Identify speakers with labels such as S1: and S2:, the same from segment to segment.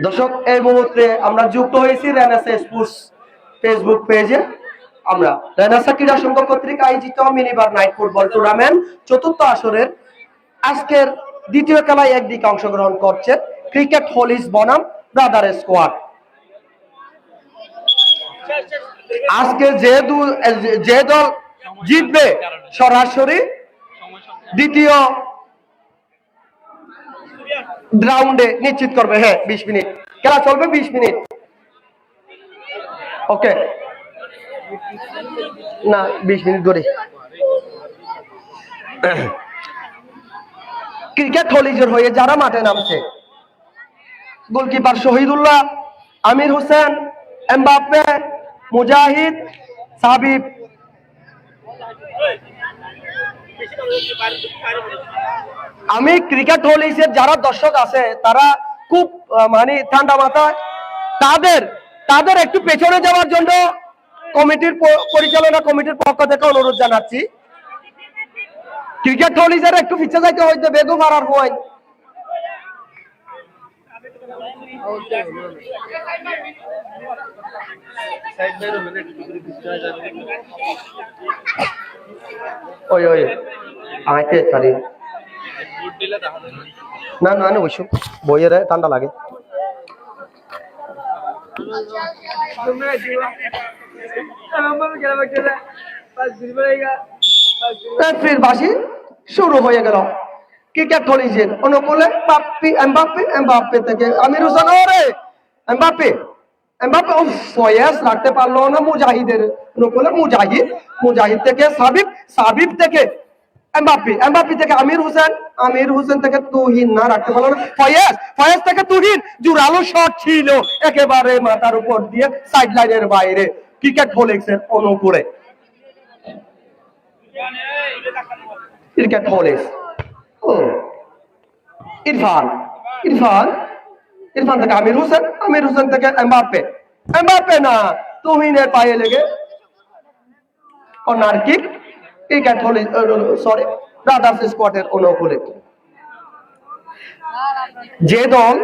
S1: দর্শক, এই মুহূর্তে আমরা যুক্ত হয়েছি রেনেসাঁ স্পোর্টস ফেসবুক পেজে। আমরা রেনেসাঁ ক্রীড়া সংঘ কর্তৃক আয়োজিত মিনিবার নাইট ফুটবল টুর্নামেন্ট চতুর্থ আসরের আজকের দ্বিতীয় খেলায় একদিকে অংশগ্রহণ করছে ক্রিকেট হলিস বনাম ব্রাদার স্কোয়াড। আজকে যে দল জিতবে সরাসরি দ্বিতীয় রাউন্ডে নিশ্চিত করবে। হ্যাঁ, 20 মিনিট খেলা চলবে, 20 মিনিট। ওকে, না 20 মিনিট ধরে ক্রিকেট হলিজের হয়ে যারা মাঠে নামছে: গোলকিপার শহীদুল্লাহ, আমির হোসেন, এমবাপ্পে, মুজাহিদ, সাবিব। আমি ক্রিকেট হলিজের যারা দর্শক আছে তারা খুব মানে ঠান্ডা মাথায়, তাদের একটু পেছনে যাওয়ার জন্য কমিটির পরিচালনা কমিটির পক্ষ থেকে অনুরোধ জানাচ্ছি। ক্রিকেট হলিজের একটু পিছিয়ে যাইতে হইতে বেগু মারার হয়। ওই ওই আইতে পারি না না না, ওইসব বইয়ের ঠান্ডা লাগে। ফির বাসি শুরু হয়ে গেল ক্রিকেট হলিজের অনুকূলে। এমবাপ্পে থেকে আমির হোসেন, ওরে এমবাপ্পে ফয়েজ রাখতে পারলো না মুজাহিদের অনুকূলে। মুজাহিদ থেকে সাবিব থেকে এমবাপ্পে থেকে আমির হোসেন থেকে তুহিন না রাখতে পারলো না ফয়েজ থেকে তুহিন। জোরালো শট ছিল একেবারে মাথার উপর দিয়ে সাইড লাইনের বাইরে ক্রিকেট হলিজের অনুকূলে। ক্রিকেট হলিজ ইরফান থেকে আমির হোসেন থেকে এমবাপ্পে না তুহিনের পায়ে লেগে কর্নার কিক। ক্রিকেট হলিজ সরি ব্রাদার্স স্কোয়াডের অনুকূলে। যে দল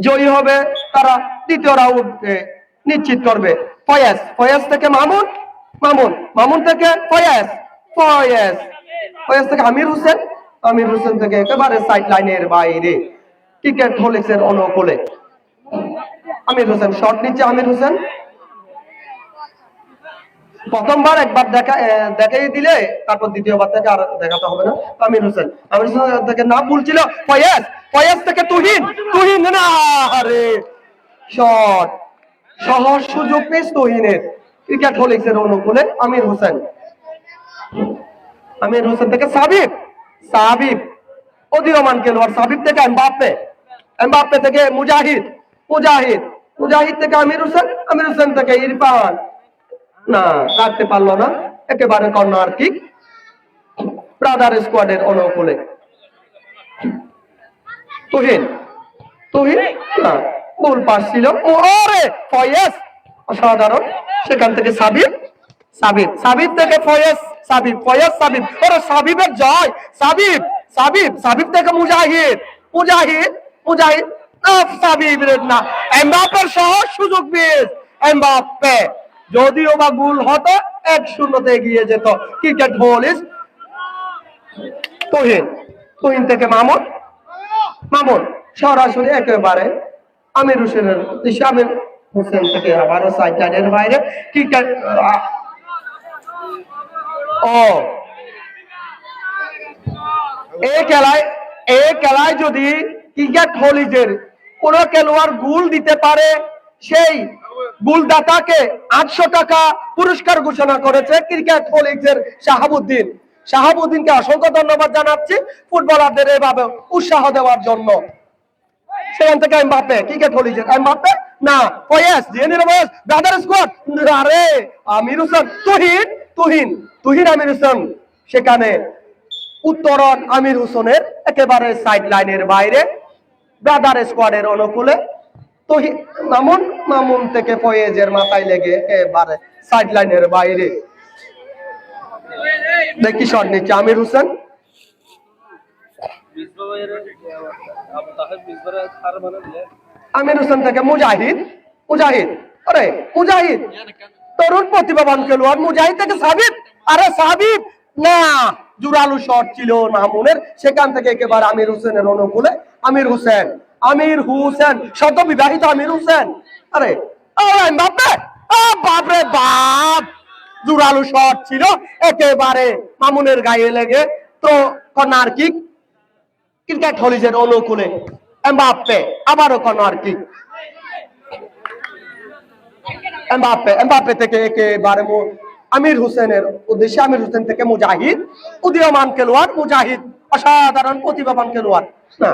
S1: জয়ী হবে তারা দ্বিতীয় রাউন্ডে নিশ্চিত করবে। ফয়েজ থেকে মামুন থেকে ফয়েজ থেকে আমির হোসেন থেকে একেবারে সাইড লাইনের বাইরে ক্রিকেট হলিজের অনুকূলে। আমির হোসেন শট নিচ্ছে। প্রথমবার একবার দেখাই দিলে তারপর দ্বিতীয়বার থেকে আর দেখাতে হবে না। আমির হোসেন থেকে না ভুলছিল ফয়েজ থেকে তুহিন না, আরে শট সহজ সুযোগ পেয়েছে তুহিনের। ক্রিকেট হলিজের অনুকূলে আমির হোসেন থেকে সাবিব অধীরমান খেলোয়াড়। সাবিব থেকে এমবাপ্পে থেকে মুজাহিদ থেকে আমির হোসেন থেকে ইরফান না রাখতে পারলো না, একেবারে কর্নার কিক ব্রাদার স্কোয়াডের অনুকূলে। তুহিন না, গোল পাস ছিল। ওরে ফয়েজ অসাধারণ। সেখান থেকে সাবিব থেকে ফয়েজ ওরে সাবিবের জয়। সাবিব থেকে মুজাহিদ সাবিব না, এমবাপ্পের সহজ সুযোগ পেয়েছে এমবাপ্পে। যদিও বা গোল হতো 1-0 এগিয়ে যেত ক্রিকেট হলিজ। তুহিন থেকে মামুন সরাসরি একেবারে আমির হোসেন থেকে আবারও সাইড লাইনের বাইরে ক্রিকেট। এই খেলায় যদি ক্রিকেট হলিজের কোন খেলোয়াড় গোল দিতে পারে সেই গোলদাতাকে 800 টাকা পুরস্কার ঘোষণা করেছে ক্রিকেট হলিজের শাহাবুদ্দিনকে অসংখ্য ধন্যবাদ জানাচ্ছি ফুটবলারদের এভাবে উৎসাহ দেওয়ার জন্য। সেখান থেকে এমবাপ্পে ক্রিকেট হলিজের না ফয়েজ ব্রাদার স্কোয়াড। আরে আমির হোসেন তুহিন আমির হোসেন, সেখানে উত্তরণ আমির হোসেনের একেবারে সাইড লাইনের বাইরে ব্রাদার স্কোয়াডের অনুকূলে। মামুন থেকে ফয়েজের মাথায় লেগে একেবারে সাইড লাইনের বাইরে। দেখি শট নিচ্ছে আমির হোসেন। আমির হোসেন থেকে মুজাহিদ, মুজাহিদ আরে মুজাহিদ তরুণ প্রতিভাবান খেলোয়াড়, মুজাহিদ থেকে সাবিব, আরে সাবিব না, জোরালো শট ছিল মামুনের, সেখান থেকে একেবারে আমির হোসেনের অনুকূলে আমির হোসেন, আমির হোসেন সদ্য বিবাহিত আমির হোসেন, আরে বাপরে বাপরে বাপ, জোরালো শট ছিল একেবারে মামুনের গায়ে লেগে, তো কর্নার কিক ক্রিকেট হলিজের অনুকূলে এমবাপ্পে, আবারও কর্নার কিক এমবাপ্পে, এমবাপ্পে থেকে একেবারে আমির হোসেনের উদ্দেশ্যে, আমির হোসেন থেকে মুজাহিদ, উদীয়মান খেলোয়াড় মুজাহিদ, অসাধারণ প্রতিভাবান খেলোয়াড়, না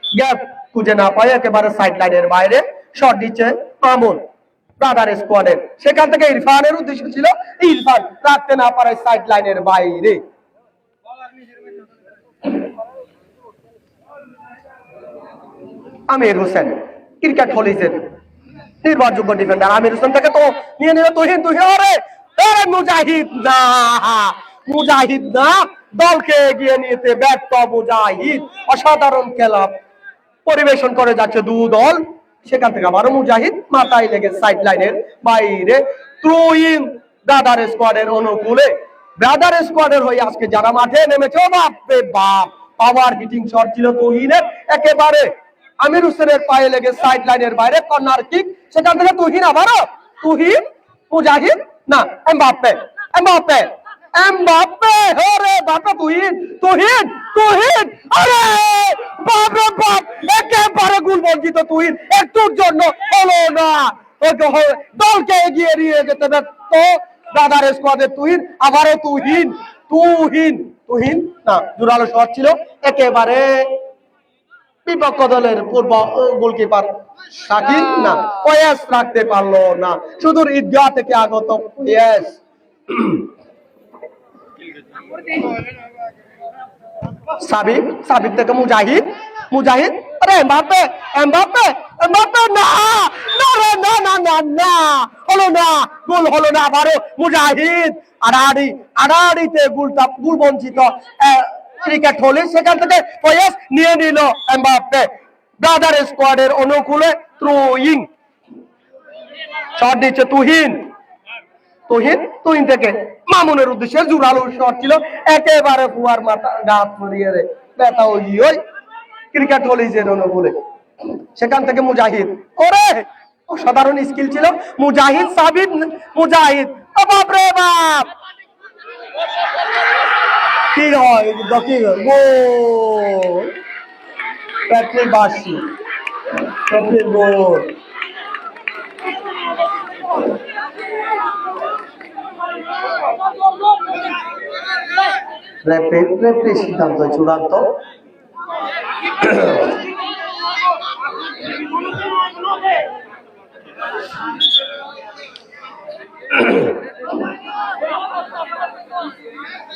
S1: গ্যাপ খুঁজে না পায় একেবারে সাইড লাইনের বাইরে শট দিচ্ছে মামুন ব্রাদার স্কোয়াডের, সেখান থেকে ইরফানের উদ্দেশ্য ছিল, ইরফান রাখতে না পারে সাইড লাইনের বাইরে। আমির হোসেন ক্রিকেট হলিজের নির্ভরযোগ্য ডিফেন্ডার, আমির হোসেন থেকে তো নিয়ে নিল তুহিন, তুহিন আরে মুজাহিদ না, মুজাহিদ না, দলকে এগিয়ে নিতে ব্যর্থ মুজাহিদ, অসাধারণ খেলা পরিবেশন করে যাচ্ছে দু দল, সেখান থেকে আবারও মুজাহিদ মাথায় লেগে সাইড লাইনের বাইরে, থ্রো ইন ব্রাদার স্কোয়াডের অনুকূলে, ব্রাদার স্কোয়াডের হয়ে আজকে যারা মাঠে নেমেছে, বাপরে বাপ, পাওয়ার হিটিং শট ছিল তুহিনের, একেবারে আমির হোসেনের পায়ে লেগে সাইড লাইনের বাইরে কর্নার কিক, সেখান থেকে তুহিন, আবারও তুহিন, মুজাহিদ না, এমবাপ্পে, এমবাপ্পে, এমবাপ্পে, আরে বাপরে তুহিন, তুহিন, তুহিন, আরে বাপরে বাপ, একেবারে গোল বঞ্চিত তুহিন, একটুর জন্য হলো না, দলকে এগিয়ে নিয়ে যেতে ব্যর্থ ব্রাদার স্কোয়াডের তুহিন, আবারও তুহিন, তুহিন, তুহিন না, জোরালো শট ছিল একেবারে বিপক্ষ দলের পূর্ব গোলকিপার শাকিল না, ফয়েজ রাখতে পারলো না, সুদূর ঈদগাহ থেকে আগত ফয়েজ, সাবিব, সাবিব থেকে মুজাহিদ, মুজাহিদ আরে এমবাপ্পে, এমবাপ্পে, এমবাপ্পে না, না রে না, না না না, হলো না, গোল হলো না, আবারও মুজাহিদ আড়াআড়ি, আড়াআড়িতে গোলটা, গোল বঞ্চিত ক্রিকেট হলে, সেখান থেকে ফয়েজ নিয়ে নিল এমবাপ্পে, ব্রাদার স্কোয়াডের অনুকূলে থ্রোয়িং শট দিচ্ছে তুহিন, তুহিন, তুহিন থেকে মামুনের উদ্দেশ্যে জোরালো শট ছিল একেবারে ফুয়ার মাথা গাত মরিয়ে রে ব্যথা ওই ক্রিকেট হলিজের অনুকূলে, সেখান থেকে মুজাহিদ, ওরে অসাধারণ স্কিল ছিল মুজাহিদ, সাবিব, মুজাহিদ, বাপরে বাপ, কি হয় কি গোল, প্যাট্রিক বার্সি, প্যাট্রিক গোল, রেফারি সিদ্ধান্ত চূড়ান্ত,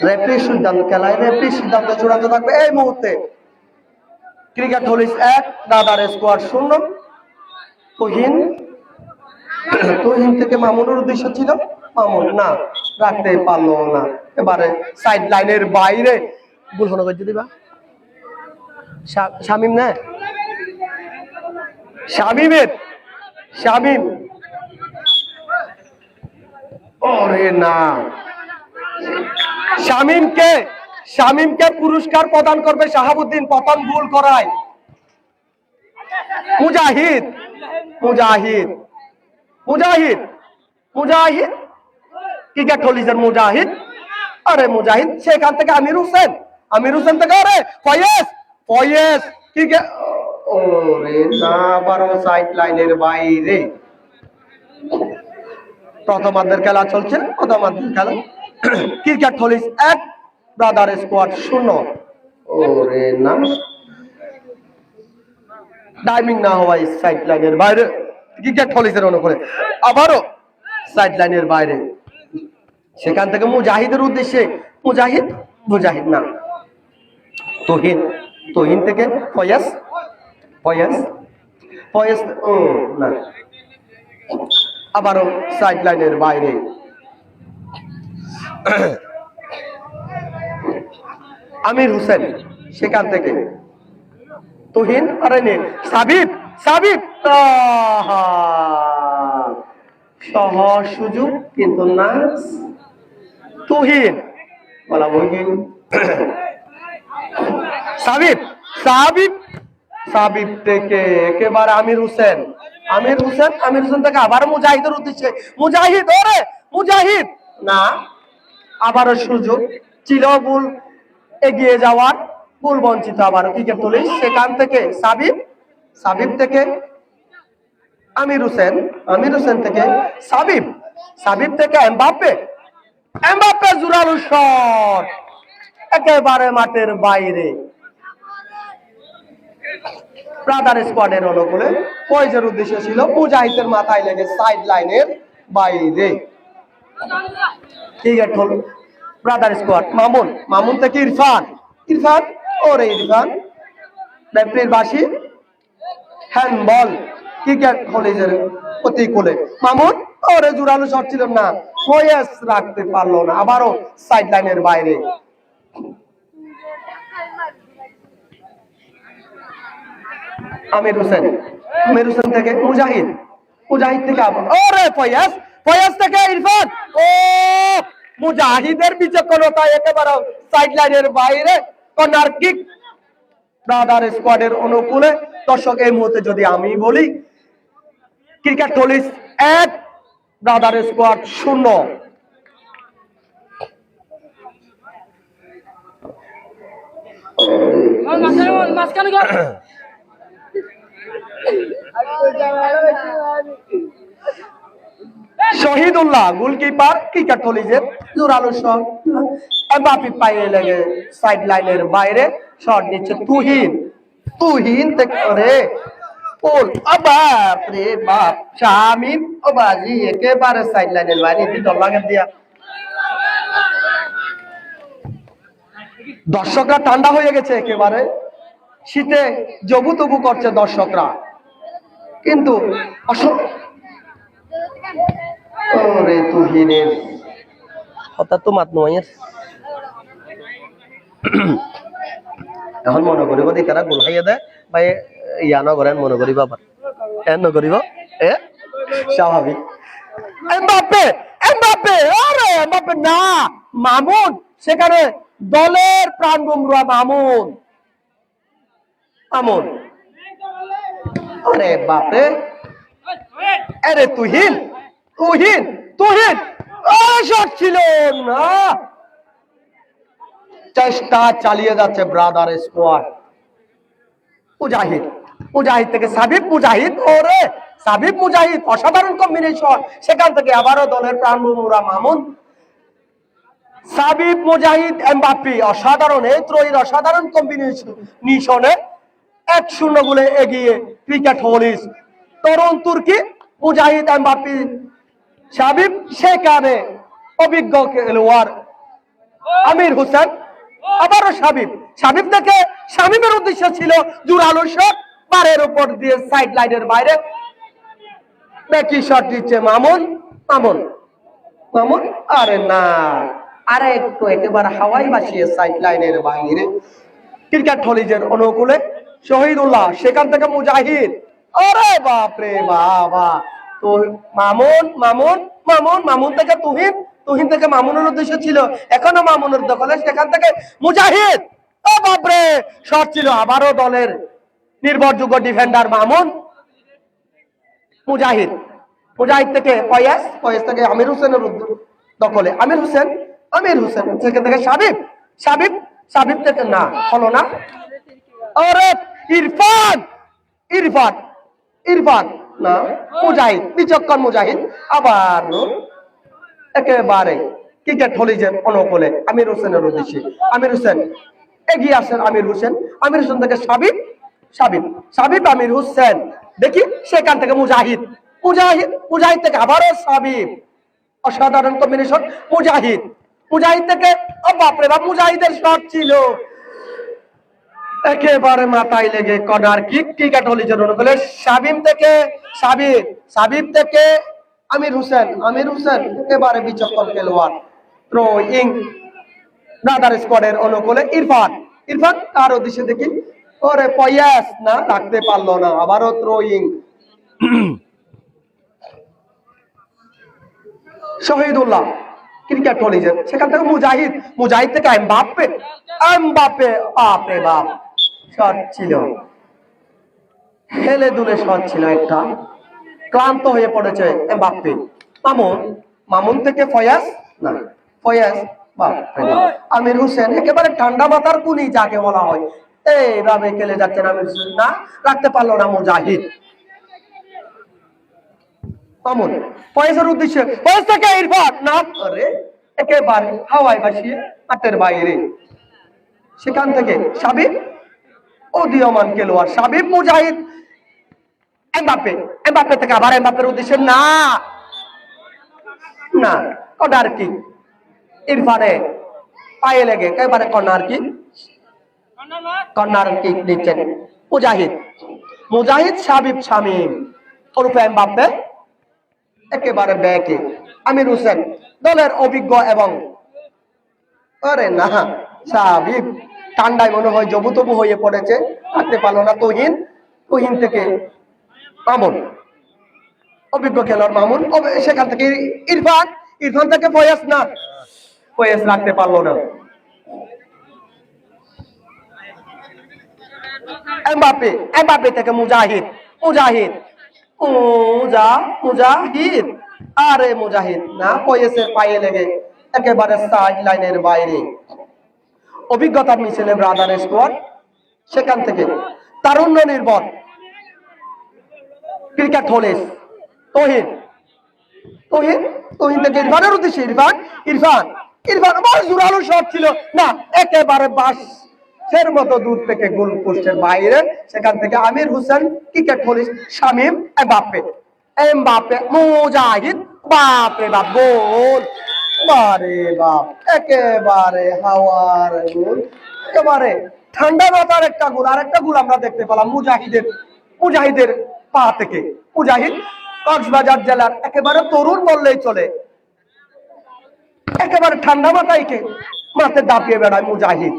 S1: রেফারি সিদ্ধান্ত, খেলায় রেফারি সিদ্ধান্ত চূড়ান্ত থাকবে এই মুহূর্তে। Cricket Hollis 1, brother squad 0। Tuhin, Tuhin থেকে মামুনের উদ্দেশ্য ছিল, মামুন না, রাখতে পারলো না, এবারে সাইড লাইনের বাইরে গোল হলো করে দিবা, শামিম না, শামিমের, শামিম, ওরে না, শামিমকে, শামিমকে পুরস্কার প্রদান করবে শাহাবুদ্দিন, প্রথম গোল করায় মুজাহিদ, মুজাহিদ, মুজাহিদ, মুজাহিদ ক্রিকেট হলিজের মুজাহিদ, আরে মুজাহিদ, সেখান থেকে আমির হোসেন, আমির হোসেন থেকে আরে ফয়েজ, ফয়েজ ক্রিকেট, ওরে না, বারো সাইড লাইনের বাইরে। প্রথমার্ধের খেলা চলছে, প্রথমার্ধের খেলা, ক্রিকেট হলিজ 1, ব্রাদার স্কোয়াড 0। ওরে না, টাইমিং না হওয়ায় সাইড লাইনের বাইরে, ক্রিকেট হলিজের অনুকূলে আবারও সাইড লাইনের বাইরে, সেখান থেকে মুজাহিদের উদ্দেশ্যে, মুজাহিদ, মুজাহিদ না, তুহিন, তুহিন থেকে ফয়েজ, ফয়েজ, ফয়েজ, ও না, আবারও সাইড লাইনের বাইরে, আমির হোসেন, সেখান থেকে তুহিন আরে নে সাবিব সাবিব সহজ সুযোগ কিন্তু না তুহিন বলা বলবেন সাবিব সাবিব সাবিব থেকে একেবারে আমির হোসেন আমির হোসেন থেকে আবার মুজাহিদের উদ্দেশ্যে মুজাহিদ ওরে মুজাহিদ না আবারও সুযোগ ছিল গোল এগিয়ে যাওয়ার গোল বঞ্চিত আবারও ক্রিকেট পুলিশ সেখান থেকে সাবিব সাবিব থেকে আমির হোসেন থেকে সাবিব সাবিব থেকে এমবাপ্পে এমবাপ্পে জোরালো শট একেবারে মাঠের বাইরে ব্রাদার স্কোয়াডের অনুকূলে পয়েজের উদ্দেশ্য ছিল মুজাহিদের মাথায় লেগে সাইড লাইনের বাইরে ক্রিকেট হল ব্রাদার স্কোয়াড মামুন থেকে ইরফান ওরে ইরফান রেফারির বাঁশি হ্যান্ডবল ক্রিকেট কলেজের প্রতিকূলে মামুন ওরে জোরালো শট ছিল না ফয়েজ রাখতে পারলো না আবারও সাইড লাইনের বাইরে আমির হোসেন থেকে মুজাহিদ থেকে আবার ওরে ফয়েজ থেকে ইরফান ও মুজাহিদের বিচক্ষণতা একেবারে সাইড লাইনের বাইরে কর্নার কিক ব্রাদার স্কোয়াডের অনুকূলে দর্শক এই মুহূর্তে যদি আমি বলি cricket police 1 brother squad 0 Shahidullah goalkeeper cricket কলেজের জোরালো শট এমবাপ্পে পায়ে লেগে সাইড লাইনের বাইরে শট নিচ্ছে তুহিন থেকে রে গোল বাপ রে বাপ শামিম ও বাজি একেবারে সাইড লাইনের বাইরে ডল লাগে দিয়া দর্শকরা ঠান্ডা হয়ে গেছে একেবারে শীতে জবুতবু করছে দর্শকরা কিন্তু ওরে তুহিনের কথা তো মাত নয় এখন মনে করিব দেখারা গোল খাইয়া দেয় ভাই ইয়া নগরেন মনে করিব আবার এন করিব স্বাভাবিক এমবাপ্পে আরে এমবাপ্পে না মামুন সেখানে দলের প্রাণ গুমরা মামুন আরে বাপরে আরে তুহিন শট ছিল না চেষ্টা চালিয়ে যাচ্ছে ব্রাদার স্কোয়াড মুজাহিদ থেকে সাবিব মুজাহিদ অসাধারণ কম্বিনেশন সেখান থেকে আবারও দলের প্রাণভূমরা মামুন সাবিব মুজাহিদ এমবাপ্পে অসাধারণ এই ত্রয়ীর অসাধারণ কম্বিনেশনে 1-0 গোলে এগিয়ে ক্রিকেট পুলিশ তরুণ তুর্কি মুজাহিদ এমবাপ্পে সাবিব সেখানে অভিজ্ঞ খেলোয়াড় আমির হোসেন আবারও সাবিব থেকে শামিমের উদ্দেশ্য ছিল জোরালো শট বারের উপর দিয়ে সাইড লাইনের বাইরে ব্যাকি শট দিচ্ছে মামুন আরে না আরে একটু একেবারে হাওয়াই বাসিয়ে সাইড লাইনের বাইরে ক্রিকেট কলেজের অনুকূলে শহীদুল্লাহ সেখান থেকে মুজাহিদ আরে বাপরে বাবা তো মামুন থেকে তুহিন থেকে মামুনের উদ্দেশ্য ছিল এখনো মামুনের দখলে সেখান থেকে মুজাহিদ ও বাপরে শট ছিল আবারও দলের নির্ভরযোগ্য ডিফেন্ডার মামুন মুজাহিদ থেকে ফয়েজ থেকে আমির হোসেনের দখলে আমির হোসেন সেখান থেকে সাবিব থেকে না হলো না আরে ইরফান না মুজাহিদ বিচক্ষণ মুজাহিদ আবার একেবারে ক্রিকেট কলেজের অনুকূলে আমির হোসেনের উদ্দেশ্যে আমির হোসেন এগিয়ে আসেন আমির হোসেন থেকে সাবিব আমির হোসেন দেখি সেখান থেকে মুজাহিদ থেকে আবারও সাবিব অসাধারণ কম্বিনেশন মুজাহিদ থেকে ও বাপরে বাপ মুজাহিদের শট ছিল একেবারে মাথায় লেগে কর্নার কিক ক্রিকেট কলেজের অনুকূলে সাবিব থেকে আমির হোসেন একেবারে বিচক্ষণ খেলোয়াড় থ্রোয়িং ব্রাদার স্কোয়াডের অনুকূলে ইরফান ইরফান তার উদ্দেশ্যে দেখি, ওরে পয়াস না, রাখতে পারলো না, আবারও থ্রোয়িং। শহীদুল্লাহ ক্রিকেট কলেজের, সেখান থেকে মুজাহিদ, মুজাহিদ থেকে এমবাপ্পে, এমবাপ্পে বাপরে বাপ, শট ছিল, হেলে দুলে শট ছিল একটা, ক্লান্ত হয়ে পড়েছে এমবাপ্পে। মামুন, মামুন থেকে ফয়াজ না, ফয়াজ আমির হোসেন, একেবারে ঠান্ডা মাথার কুনি যাকে বলা হয়, এইভাবে খেলে যাচ্ছেন আমির হোসেন, না রাখতে পারলো না মুজাহিদ। মামুন ফয়েজের উদ্দেশ্যে, ফয়েজ থেকে ইরফান না, আরে একেবারে হাওয়ায় ভাসিয়ে মাঠের বাইরে। সেখান থেকে সাবিব, উদীয়মান খেলোয়াড় সাবিব, মুজাহিদ, এমবাপ্পে, এমবাপ্পে থেকে আবার এমবাপ্পের উদ্দেশ্যে, না না, কর্নার কিক, ইরফানে পায়ে লেগে একেবারে কর্নার কিক, কর্নার কিক দিচ্ছেন মুজাহিদ, মুজাহিদ সাবিব শামীম ওরফে এমবাপ্পে, একেবারে ব্যাকে আমির হোসেন দলের অভিজ্ঞ এবং আরে না, সাবিব ঠান্ডায় মনে হয় জবুতবু হয়ে পড়েছে, থাকতে পারলো না তুহিন, তুহিন থেকে মামুন, অভিজ্ঞ খেলোয়াড় মামুন, সেখান থেকে ইরফান, ইরফান থেকে ফয়াজ না, ফয়াজ রাখতে পারলো না, এমবাপ্পে, এমবাপ্পে থেকে মুজাহিদ, মুজাহিদ, মুজাহিদ, আরে মুজাহিদ না, ফয়াজের পায়ে লেগে একেবারে সাইড লাইনের বাইরে। অভিজ্ঞতার মিছিলে ব্রাদার স্কোয়াড, সেখান থেকে তারুণ্য নির্ভর ক্রিকেট হলিস তহিন, তহিন, তহিন থেকে ইরফানের উদ্দেশ্যে, ইরফান, ইরফান, ইরফান আবার জোরালো শট ছিল, না একেবারে বাসের মতো দূর থেকে গোল পোস্টের বাইরে। সেখান থেকে আমির হোসেন ক্রিকেট হলিস শামীম, এমবাপ্পে, এমবাপ্পে, মুজাহিদ, বাপরে বাপ, গোল, বারে বাপ, একেবারে হাওয়ার গোল, একেবারে ঠান্ডা মাথার একটা গোল। আর একটা গোল আমরা দেখতে পেলাম মুজাহিদের, মুজাহিদের পা থেকে। মুজাহিদ কক্সবাজার জেলার একেবারে তরুণ বললেই চলে, একেবারে ঠান্ডা মাথায় মাঠে দাপিয়ে বেড়ায় মুজাহিদ।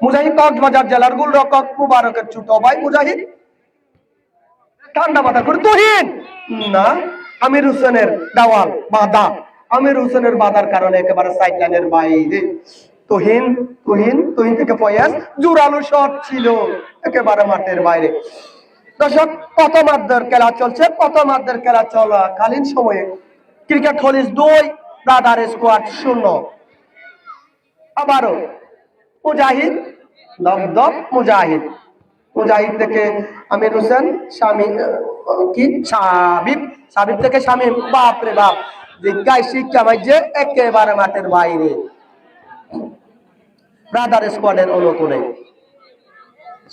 S1: মুজাহিদ কক্সবাজার জেলার গোলরক্ষক মুবারকের ছোট ভাই মুজাহিদ, ঠান্ডা মাথা করে তুহিন না, আমির হোসেনের দেওয়াল বাধা, আমির হোসেনের বাধার কারণে একেবারে সাইড লাইনের বাইরে। তুহিন, তুহিন, তুহিন থেকে ফয়াজ, জোরালো শট ছিল, একেবারে মাঠের বাইরে। দর্শক, প্রথমার্ধের খেলা চলছে, প্রথমার্ধের খেলা চলাকালীন সময়ে ক্রিকেট হলিস 2, ব্রাদার স্কোয়াড 0। আবারও মুজাহিদ, দপদপ মুজাহিদ, মুজাহিদ থেকে আমির হোসেন, শামীম, কি সাবিব, সাবিব থেকে শামীম, বাপরে বাপ, জিজ্ঞায় শিক্ষা মাইজে একেবারে মাঠের বাইরে ব্রাদার স্কোয়াডের অনুকূলে।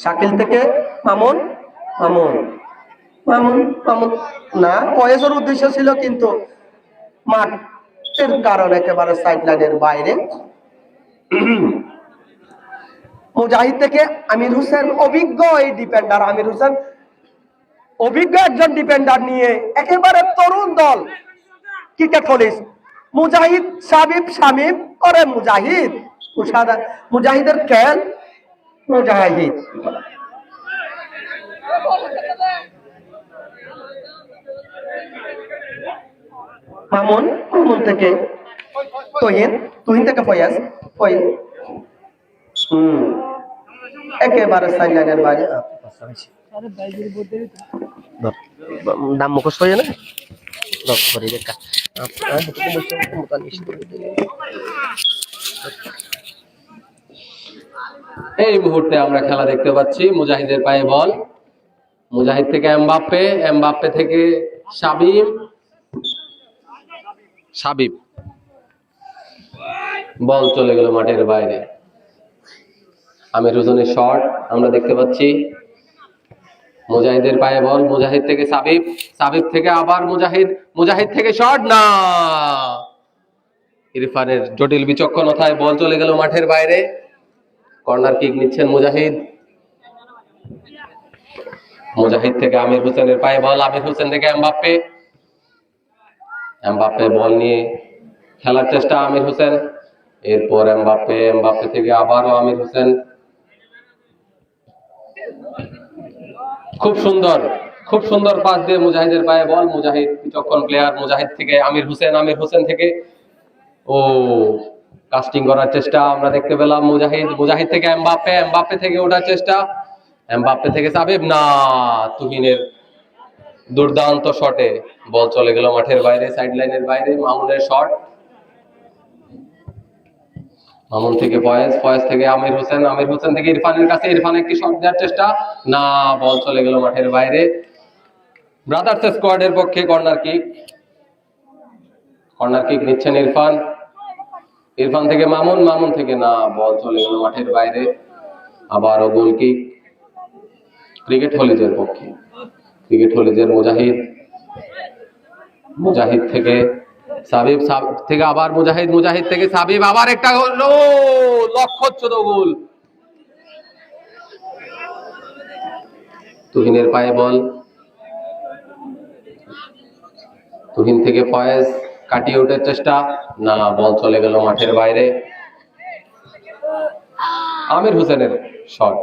S1: শাকিল থেকে মামুন, মামুন, মামুন, মামুন না, ফয়েজের উদ্দেশ্য ছিল কিন্তু মাঠের কারণে একেবারে সাইড লাইনের বাইরে। মুজাহিদ থেকে আমির হোসেন, অভিজ্ঞ এই ডিফেন্ডার, আমির হোসেন অভিজ্ঞ একজন ডিফেন্ডার নিয়ে একেবারে তরুণ দল ক্রিকেট হলিস। মুজাহিদ, সাবিব, শামীম, ওরে মুজাহিদ, মুজাহিদের খেল, মুজাহিদ, মামুন, মামুন থেকে তুহিন, তুহিন থেকে ফয়াজ, ফয়াজ একেবারে সাইড লাইনের বাইরে। নাম মুখস্থ হয়ে না,
S2: এই মুহূর্তে আমরা খেলা দেখতে পাচ্ছি, মুজাহিদের পায়ে বল, মুজাহিদ থেকে এমবাপ্পে, এমবাপ্পে থেকে শামীম, সাবিব, বল চলে গেল মাঠের বাইরে। আমির হোসেনের শট আমরা দেখতে পাচ্ছি, মুজাহিদের পায়ে বল, মুজাহিদ থেকে সাবিব, সাবিব থেকে আবার মুজাহিদ, মুজাহিদ থেকে শট, না, ইরফানের জটিল বিচক্ষণতায় বল চলে গেল মাঠের বাইরে। কর্নার কিক নিচ্ছেন মুজাহিদ, মুজাহিদ থেকে আমির হোসেনের পায়ে বল, আমির হোসেন থেকে এমবাপ্পে, এমবাপ্পে বল নিয়ে খেলার চেষ্টা, আমির হোসেন, এরপর এমবাপ্পে, এমবাপ্পে থেকে আবারও আমির হোসেন। খুব সুন্দর, খুব সুন্দর পাস দিয়ে মুজাহিদের পায়ে বল। মুজাহিদ বিচক্ষণ প্লেয়ার। মুজাহিদ থেকে আমির হোসেন, আমির হোসেন থেকে ও কাস্টিং করার চেষ্টা আমরা দেখতে পেলাম। মুজাহিদ, মুজাহিদ থেকে এমবাপ্পে, এমবাপ্পে থেকে ওঠার চেষ্টা, এমবাপ্পে থেকে সাবিব, না তুহিনের দুর্দান্ত শটে বল চলে গেল মাঠের বাইরে, সাইড লাইনের বাইরে। মামুনের শট, মামুন থেকে ফয়েজ, ফয়েজ থেকে আমির হোসেন, আমির হোসেন থেকে ইরফানের কাছে, ইরফান একটি শট দেওয়ার চেষ্টা, না বল চলে গেল মাঠের বাইরে। ব্রাদার্স স্কোয়াডের পক্ষে কর্নার কিক, কর্নার কিক নিচ্ছেন ইরফান, ইরফান থেকে মামুন, মামুন থেকে না বল চলে গেল মাঠের বাইরে। আবারও গোল কিক ক্রিকেট হলিজের পক্ষে, ক্রিকেট হলিজের মুজাহিদ, মুজাহিদ থেকে সাবিব, সাবিব থেকে আবার মুজাহিদ, মুজাহিদ থেকে সাবিব, আবার একটা গোল, লক্ষ্যচ্যুত গোল। তুহিনের পায়ে বল, তুহিন থেকে ফয়েজ কাটিয়ে ওঠার চেষ্টা, না বল চলে গেল মাঠের বাইরে। আমির হোসেনের শট,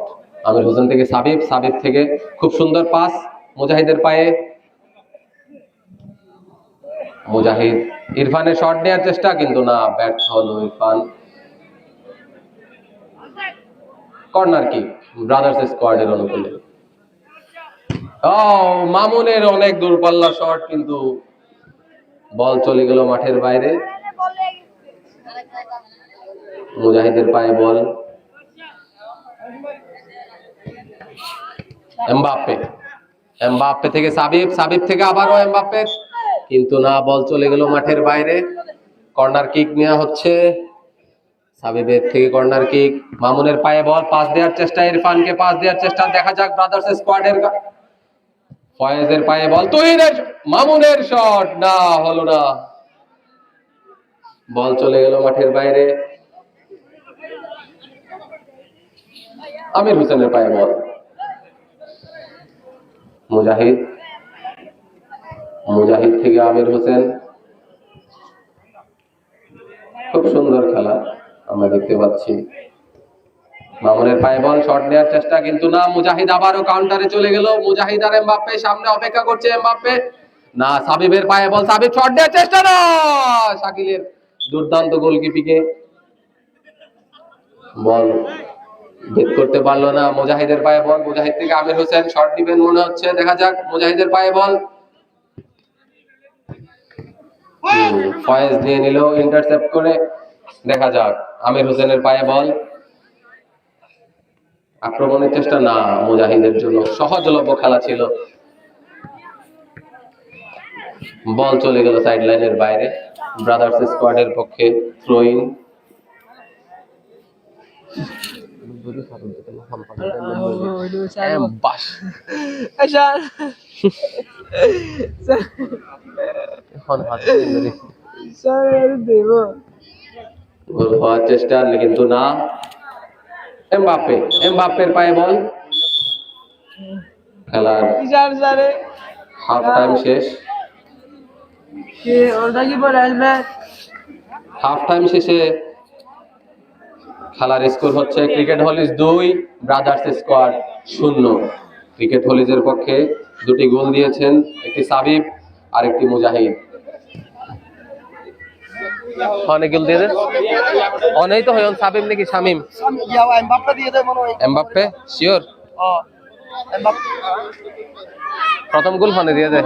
S2: আমির হোসেন থেকে সাবিব, সাবিব থেকে খুব সুন্দর পাস মুজাহিদের পায়ে। মুজাহিদ, ইরফানের শট নেওয়ার চেষ্টা, কিন্তু না, ব্যর্থ হলো ইরফান। কর্নার কিক ব্রাদার্স স্কোয়াডের অনুকূলে। ও মামুনের অনেক দূরপাল্লার শট, কিন্তু বল চলে গেল মাঠের বাইরে। মুজাহিদের পায়ে বল, এমবাপ্পে, এমবাপ্পে থেকে সাবিব, সাবিব থেকে আবারও এমবাপ্পে, কিন্তু না বল চলে গেল মাঠের বাইরে। কর্নার কিক নেওয়া হচ্ছে সাবিবের থেকে, কর্নার কিক। মামুনের পায়ে বল, পাস দেওয়ার চেষ্টা, ইরফানকে পাস দেওয়ার চেষ্টা, দেখা যাক ব্রাদার্স স্কোয়াডের। ফয়েজের পায়ে বল, তুহিনের, মামুনের শট, না হলো না, বল চলে গেল মাঠের বাইরে। আমির হোসেনের পায়ে বল, মুজাহিদ, মুজাহিদ থেকে আমির হোসেন। খুব সুন্দর খেলা আমরা দেখতে পাচ্ছি। মামুনের পায়ে বল, শট নেওয়ার চেষ্টা, কিন্তু না, মুজাহিদ আবারও কাউন্টারে চলে গেল। মুজাহিদ আর এমবাপ্পে সামনে অপেক্ষা করছে, এমবাপ্পে, না, সাবিবের পায়ে বল, সাবিব শট দেওয়ার চেষ্টা, না, শাকিলের দুর্দান্ত গোলকিপিংয়ে বল ভেদ করতে পারলো না। মুজাহিদের পায়ে বল, মুজাহিদ থেকে আমির হোসেন শট দিবেন মনে হচ্ছে, দেখা যাক। মুজাহিদের পায়ে বল, ফয়েজ নিয়ে নিল ইন্টারসেপ্ট করে, দেখা যাক। আমির হোসেনের পায়ে বল, আক্রমণের চেষ্টা, না, মুজাহিদের জন্য সহজলভ্য খেলা ছিল, বল চলে গেল সাইড লাইনের বাইরে। ব্রাদার্স স্কোয়াডের পক্ষে থ্রো ইন। গোল হওয়ার চেষ্টা, কিন্তু না। এমবাপ্পে, এমবাপ্পের পায়ে বল। খেলার হাফ টাইম শেষ, হাফ টাইম শেষে খেলার স্কোর হচ্ছে ক্রিকেট হলিজ 2, ব্রাদার্স স্কোয়াড 0। ক্রিকেট হলিজের পক্ষে দুটি গোল দিয়েছেন, একটি সাবিব আর একটি মুজাহিদ। অনেক গোল দিয়ে দেন, অনেক তো হয় সাবিব নাকি শামিম? এমবাপ্পে শিওর, প্রথম গোল ফোনে দিয়ে দেয়।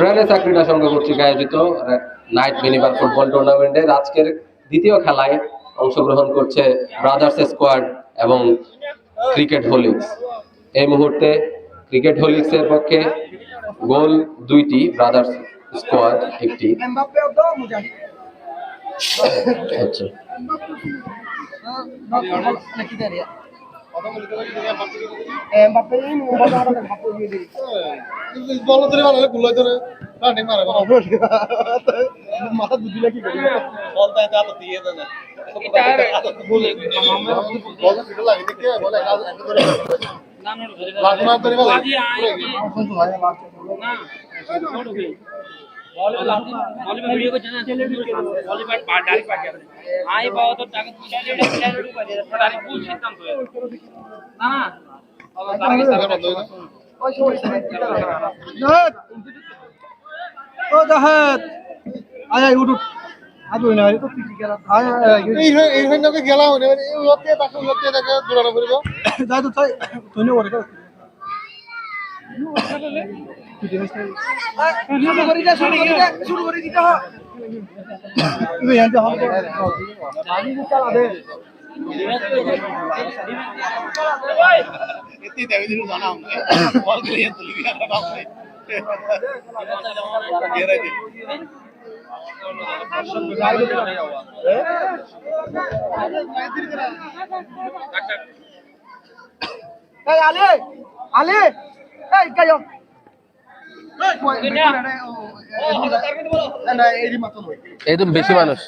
S2: রেনেসা ক্রীড়া সংঘ কর্তৃক আয়োজিত নাইট মিনিবার ফুটবল টুর্নামেন্টের আজকের দ্বিতীয় খেলায় অংশগ্রহণ করছে ব্রাদার্স স্কোয়াড এবং ক্রিকেট হলিক্স। এই মুহূর্তে ক্রিকেট হলিক্স এর পক্ষে গোল 2টি, ব্রাদার্স স্কোয়াড 1টি। আচ্ছা, একদম বেশি মানুষ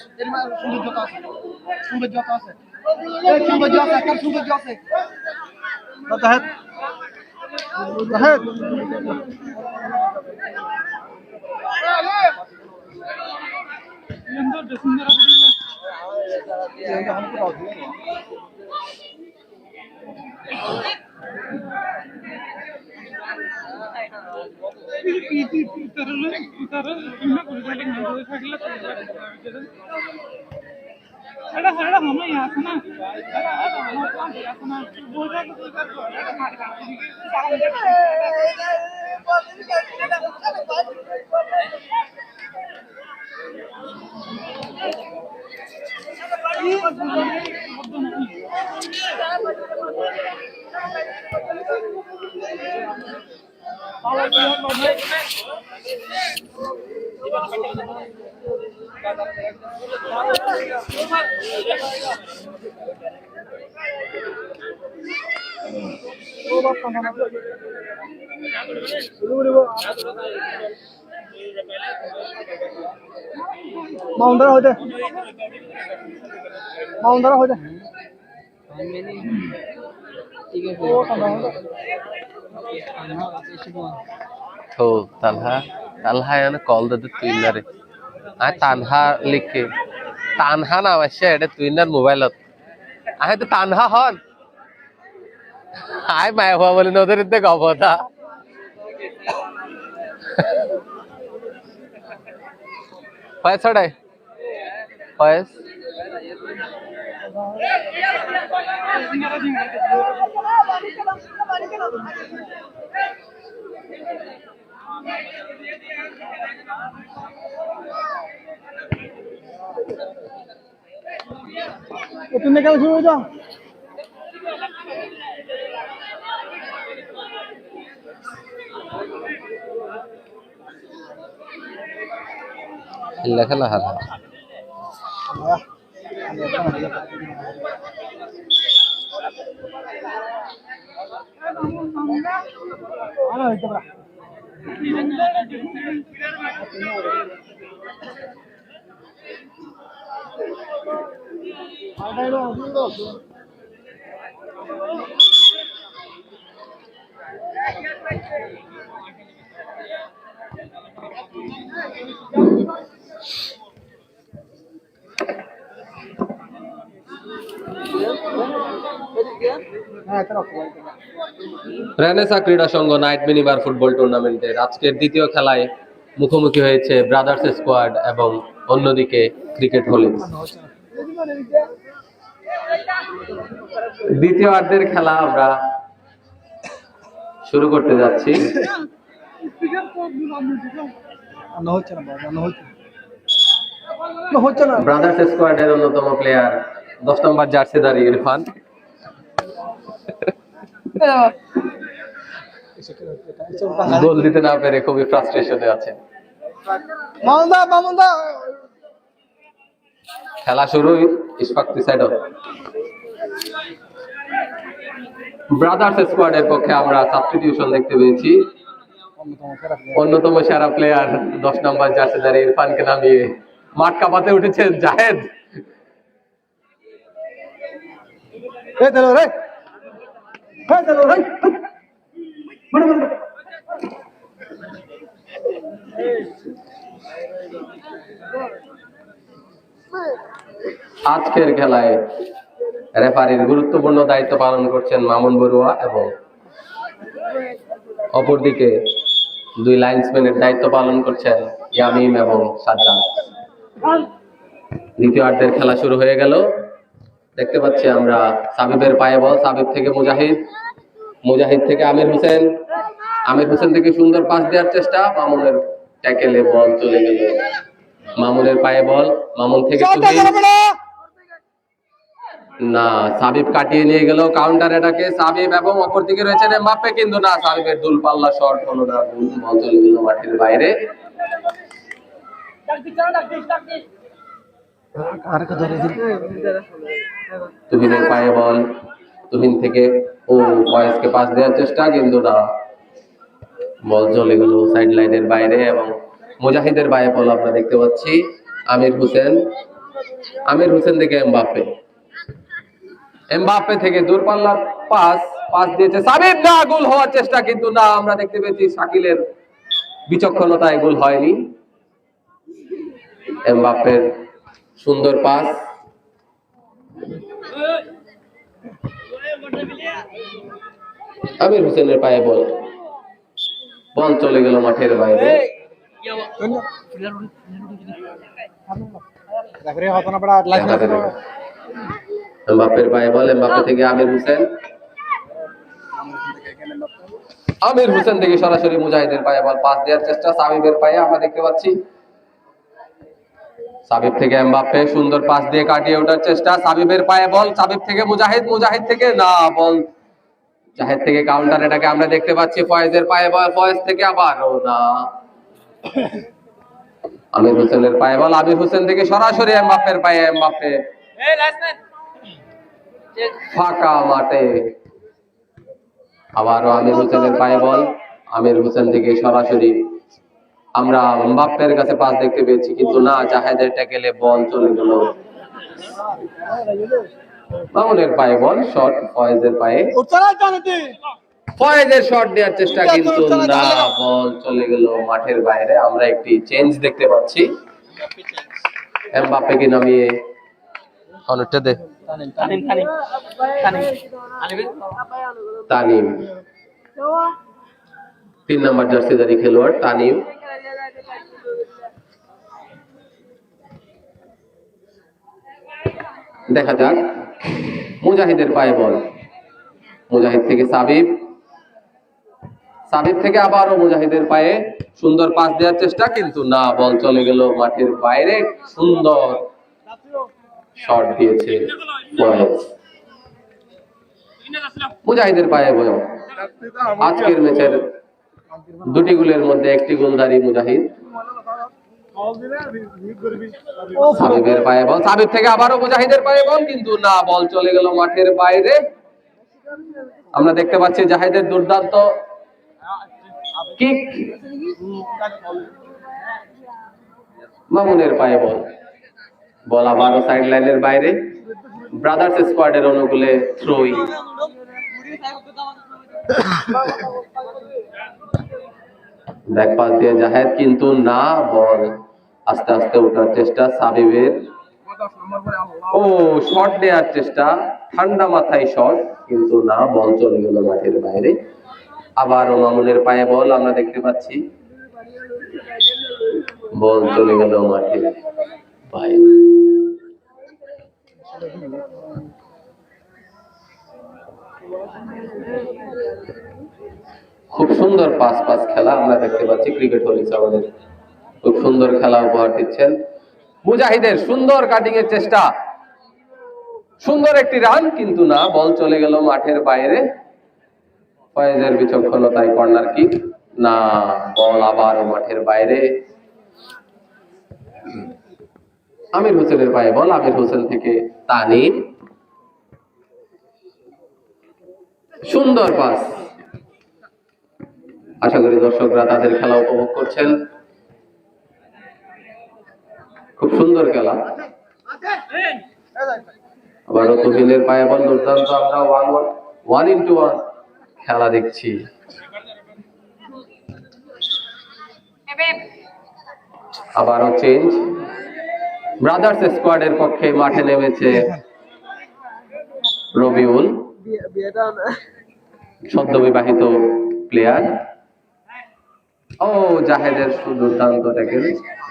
S2: তালহা কল দে তুই না রে আয় তানহা লিখে তানহা নাম আসছে এটা তুই না মোবাইলত আয় তো তানহা হন আয় মায়া হওয়া বলে নদীর গবতা ফয়েজ ছড়াই ফয়েজ
S1: তুমি কেন শুরু যাও
S2: খেলা খেলা হারা রেনেসা ক্রীড়া সংঘ নাইট মিনিবার ফুটবল টুর্নামেন্টের আজকের দ্বিতীয় খেলায় মুখোমুখি হয়েছে ব্রাদার্স স্কোয়াড এবং অন্যদিকে ক্রিকেট হলিডস। দ্বিতীয়ার্ধের খেলা আমরা শুরু করতে যাচ্ছি। ব্রাদার্স স্কোয়াডের অন্যতম প্লেয়ার 10 নম্বর জার্সিধারী ইরফান গোল দিতে না পেরে খুবই ফ্রাস্ট্রেশনে আছে। খেলা শুরু ইশফাক সাইড ব্রাদার্স স্কোয়াডের পক্ষে আমরা সাবস্টিটিউশন দেখতে পেয়েছি। অন্যতম সেরা প্লেয়ার 10 নম্বর জার্সিধারী ইরফানকে নামিয়ে মাঠ কাঁপাতে উঠেছেন জাহেদ।
S1: রে
S2: আজকের খেলায় রেফারির গুরুত্বপূর্ণ দায়িত্ব পালন করছেন মামুন বড়ুয়া এবং অপরদিকে দুই লাইন্সম্যানের দায়িত্ব পালন করছেন ইয়ামিম এবং সাজ্জাদ। দ্বিতীয়ার্ধের খেলা শুরু হয়ে গেল। দেখতে পাচ্ছি আমরা সাবিবের পায়ে বল, সাবিব থেকে মুজাহিদ, মুজাহিদ থেকে আমির হোসেন, আমির হোসেন থেকে সুন্দর পাস দেওয়ার চেষ্টা, মামুনের ট্যাকেলে বল চলে গেল। মামুনের পায়ে বল, মামুন থেকে না, সাবিব কাটিয়ে নিয়ে গেল কাউন্টার এটাকে সাবিব এবং অপরদিকে রয়েছেন এমবাপ্পে, কিন্তু না, সাবিবের দূরপাল্লা শট হলো না, বল চলে গেল মাঠের বাইরে। তুহিনের পায়ে বল, তুহিন থেকে ও ফয়েজকে পাস দেওয়ার চেষ্টা, কিন্তু না, বল চলে গেল সাইড লাইনের বাইরে। এবং মুজাহিদের পায়ে বল আমরা দেখতে পাচ্ছি আমির হোসেন, আমির হোসেন থেকে এমবাপ্পে, এমবাপ্পে থেকে দূরপাল্লা পাস, পাস দিয়েছে সাবিব, না, গোল হওয়ার চেষ্টা, কিন্তু না, আমরা দেখতে পেয়েছি শাকিলের বিচক্ষণতায় গোল হয়নি। এমবাপ্পের সুন্দর পাস, আমির হোসেনের পায়ে বল, বল চলে গেল মাঠের বাইরে। এমবাপ্পের পায়ে বল, এমবাপ্পে থেকে আমির হোসেন, আমির হোসেন থেকে সরাসরি মুজাহিদের পায়ে বল, পাস দেওয়ার চেষ্টা সাবিবের পায়ে আমরা দেখতে পাচ্ছি, সাবিব থেকে এমবাপ্পে সুন্দর পাস দিয়ে কাটিয়ে ওঠার চেষ্টা, সাবিবের পায়ে বল, সাবিব থেকে মুজাহিদ, মুজাহিদ থেকে না, বল জাহেদ থেকে কাউন্টার এটাকে আমরা দেখতে পাচ্ছি, ফয়েজের পায়ে বল, ফয়েজ থেকে আবারও না, আমির হোসেনের পায়ে বল, আমির হোসেন থেকে সরাসরি এমবাপ্পের পায়ে, এমবাপ্পে ফাঁকা মাঠে আবারও আমির হোসেনের পায়ে বল, আমির হোসেন থেকে সরাসরি আমরা এমবাপ্পের কাছে পাস দেখতে পেয়েছি, কিন্তু না, জাহেদের ট্যাকেলে বল চলে গেল। মামুনের পায়ে বল, শট ফয়েজের পায়ে, ফয়েজের শট দেওয়ার চেষ্টা, কিন্তু না, বল চলে গেল মাঠের বাইরে। আমরা একটি চেঞ্জ দেখতে পাচ্ছি, এমবাপ্পেকে নামিয়ে অনেকটা দে তানিম, 3 নম্বর জার্সিধারী খেলোয়াড় তানিম, দেখা যাক মুজাহিদের পায়ে বল, মুজাহিদ থেকে সাবিব, সাবিব থেকে আবারও মুজাহিদের পায়ে সুন্দর পাস দেওয়ার চেষ্টা, কিন্তু না, বল চলে গেল মাঠের বাইরে। সুন্দর শট দিয়েছে ফয়েজ, মুজাহিদের পায়ে বল। আজকের ম্যাচের দুটি গোলের মধ্যে একটি গোলদারি মুজাহিদ। সাবিবের পায়ে বল, সাবিব থেকে আবারও মুজাহিদের পায়ে বল, কিন্তু না, বল চলে গেল মাঠের বাইরে। আমরা দেখতে পাচ্ছি জাহেদের দুর্দান্ত কিক, মামুনের পায়ে বল, বল আবারও সাইড লাইনের বাইরে। ব্রাদার্স স্কোয়াডের অনুকূলে থ্রোই, ব্যাক পাস দিয়ে জাহেদ, কিন্তু না, বল আস্তে আস্তে ওঠার চেষ্টা সাবিবের, ও শট দেওয়ার চেষ্টা, ঠান্ডা মাথায় শট, কিন্তু না, বল চলে গেল মাঠের বাইরে। আবারও মামুনের পায়ে বল আমরা দেখতে পাচ্ছি, বল চলে গেল মাঠের বাইরে। খুব সুন্দর পাস পাস খেলা আমরা দেখতে পাচ্ছি, ক্রিকেট হলিক্স আমাদের খুব সুন্দর খেলা উপহার দিচ্ছেন। মুজাহিদের সুন্দর কাটিং এর চেষ্টা, সুন্দর একটি রান, কিন্তু না, বল চলে গেল মাঠের বাইরে। ফয়েজের বিচক্ষণতায় কর্নার কিক, না, বল আবারও মাঠের বাইরে। আমির হোসেনের পায়ে বল, আমির হোসেন থেকে তানিম, সুন্দর পাস। আশা করি দর্শকরা তাদের খেলা উপভোগ করছেন, খুব সুন্দর খেলা। আবারও তুহিনের পায়ে বল, দুর্দান্ত, আমরা 1-1 খেলা দেখছি। আবারও চেঞ্জ। ব্রাদার্স স্কোয়াডের পক্ষে মাঠে নেমেছে রবিউল, সদ্য বিবাহিত প্লেয়ার। ও জাহেদের দুর্দান্ত ট্যাকেল,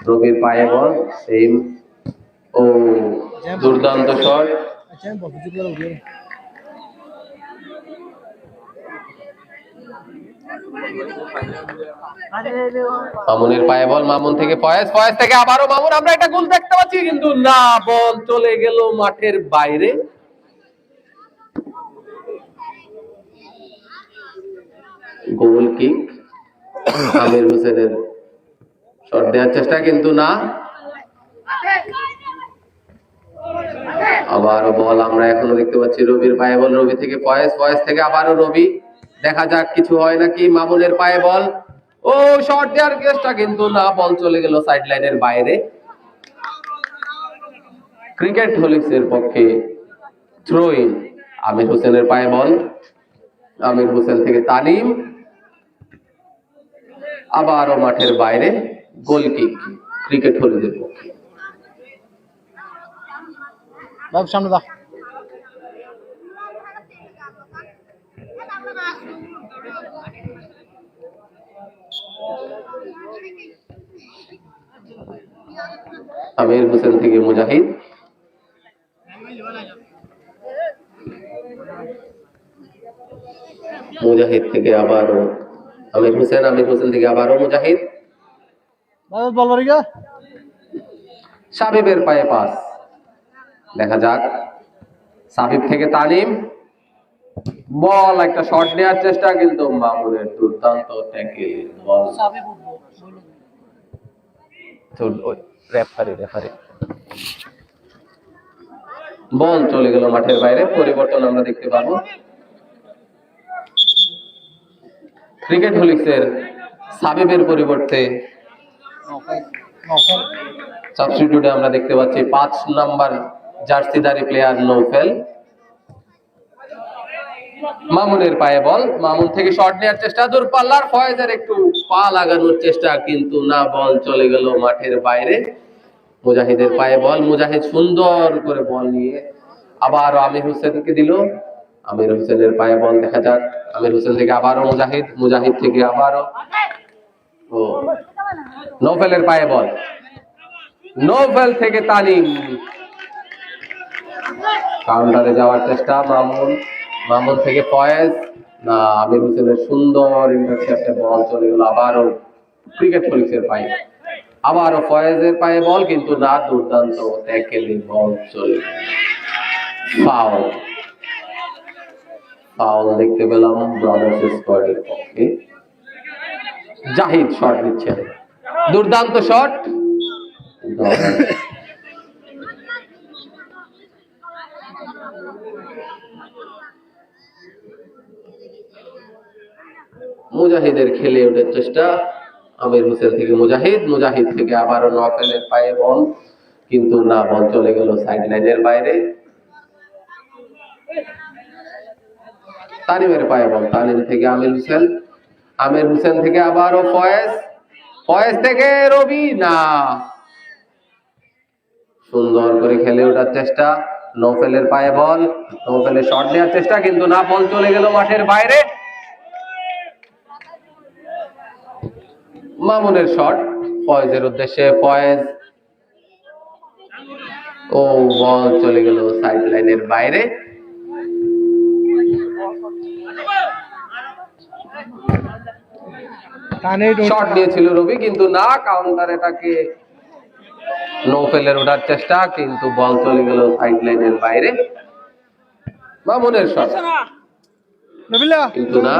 S2: রবির পায়ে বল, সেম। ও দুর্দান্ত শট। মামুনের পায়ে বল, মামুন থেকে ফয়েজ, ফয়েজ থেকে আবারও মামুন। আমরা একটা গোল দেখতে পাচ্ছি কিন্তু না, বল চলে গেল মাঠের বাইরে। গোল কিক। আমির হোসেনের শট দেওয়ার চেষ্টা কিন্তু না। আবারও বল আমরা এখনো দেখতে পাচ্ছি রবির পায়ে বল, রবি থেকে ফয়েজ, ফয়েজ থেকে আবারও রবি। দেখা যাক কিছু হয় নাকি। মামুনের পায়ে বল, ও শট দেওয়ার চেষ্টা কিন্তু না, বল চলে গেল সাইড লাইনের বাইরে। ক্রিকেট হলিক্সের পক্ষে থ্রো ইন। আমির হোসেনের পায়ে বল, আমির হোসেন থেকে তালিম, আবারও মাঠের বাইরে। গোল কিক ক্রিকেট হলিক্সের পক্ষে।
S3: সামনে দা
S2: আমির হোসেন থেকে মুজাহিদ, মুজাহিদ থেকে আবারও আমির হোসেন, আমির হোসেন থেকে আবারও মুজাহিদ। সাবিবের পায়ে পাস, দেখা যাক। সাবিব থেকে তালিম, বল একটা শট নেওয়ার চেষ্টা কিন্তু মামুনের দুর্দান্ত ট্যাকেল। বল বল চলে গেল মাঠের বাইরে। পরিবর্তন আমরা দেখতে পাবো। ক্রিকেট হলিক্সের সাবিবের পরিবর্তে সাবস্টিটিউটে আমরা দেখতে পাচ্ছি 5 নাম্বার জার্সিধারী প্লেয়ার নৌফেল। মামুনের পায়ে বল, মামুন থেকে শট নেওয়ার চেষ্টা, দূরপাল্লার। ফয়েজের একটু পা লাগানোর চেষ্টা কিন্তু না, বল চলে গেল মাঠের বাইরে। মুজাহিদের পায়ে বল, মুজাহিদ সুন্দর করে বল নিয়ে আবার আমির হোসেনকে দিল। আমির হোসেনের পায়ে বল, দেখা যাক। আমির হোসেন থেকে আবারও মুজাহিদ, মুজাহিদ থেকে আবারও ও নৌফেলের পায়ে বল, নৌফেল থেকে তালিম। কাউন্টারে যাওয়ার চেষ্টা মামুন, মামুন থেকে ফয়েজ, না, আমির হোসেনের সুন্দর ইন্টারসেপ্টে বল চলে গেল আবারও ক্রিকেট হলিক্সের পায়ে। আবারও ফয়েজের পায়ে বল কিন্তু না, দুর্দান্ত ট্যাকেলে বল চলে গেল। ফাউল, ফাউল দেখতে পেলাম ব্রাদার্স স্কোয়াডের পক্ষে। জাহিদ শট দিচ্ছেন, দুর্দান্ত শট। মুজাহিদের খেলে ওঠার চেষ্টা, আমির হোসেন থেকে মুজাহিদ, মুজাহিদ থেকে আবারও নওফেলের পায়ে বল কিন্তু না, বল চলে গেল সাইড লাইনের বাইরে। তানিমের পায়ে বল, তানিম থেকে আমির হোসেন, আমির হোসেন থেকে আবারও ফয়েজ, ফয়েজ থেকে রবি, না, সুন্দর করে খেলে ওঠার চেষ্টা। নওফেলের পায়ে বল, নওফেলের শট নেওয়ার চেষ্টা কিন্তু না, বল চলে গেল মাঠের বাইরে। মামুনের শট ফয়েজের উদ্দেশ্যে, ফয়েজ, ও বল চলে গেল সাইড লাইনের বাইরে। শট নিয়েছিল রবি কিন্তু না, কাউন্টার এটাকে নৌফেলের ওঠার চেষ্টা কিন্তু বল চলে গেল সাইড লাইনের বাইরে। মামুনের শট কিন্তু না,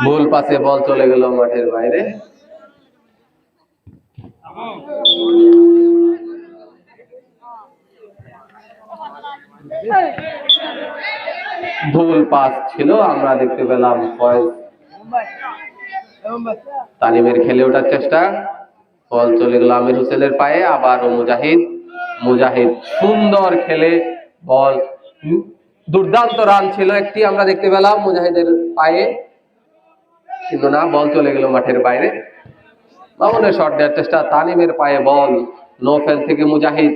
S2: ভুল পাসে বল চলে গেল মাঠের বাইরে। ভুল পাস ছিল, আমরা দেখতে পেলাম ফয়েজ তানিমের খেলে ওঠার চেষ্টা, বল চলে গেল আমির হোসেনের পায়ে। আবারও মুজাহিদ, মুজাহিদ সুন্দর খেলে বল, দুর্দান্ত রান ছিল একটি আমরা দেখতে পেলাম মুজাহিদের পায়ে কিন্তু না, বল চলে গেল মাঠের বাইরে। মামুনের শট দেওয়ার চেষ্টা, তানিমের পায়ে বল, নৌফেল থেকে মুজাহিদ,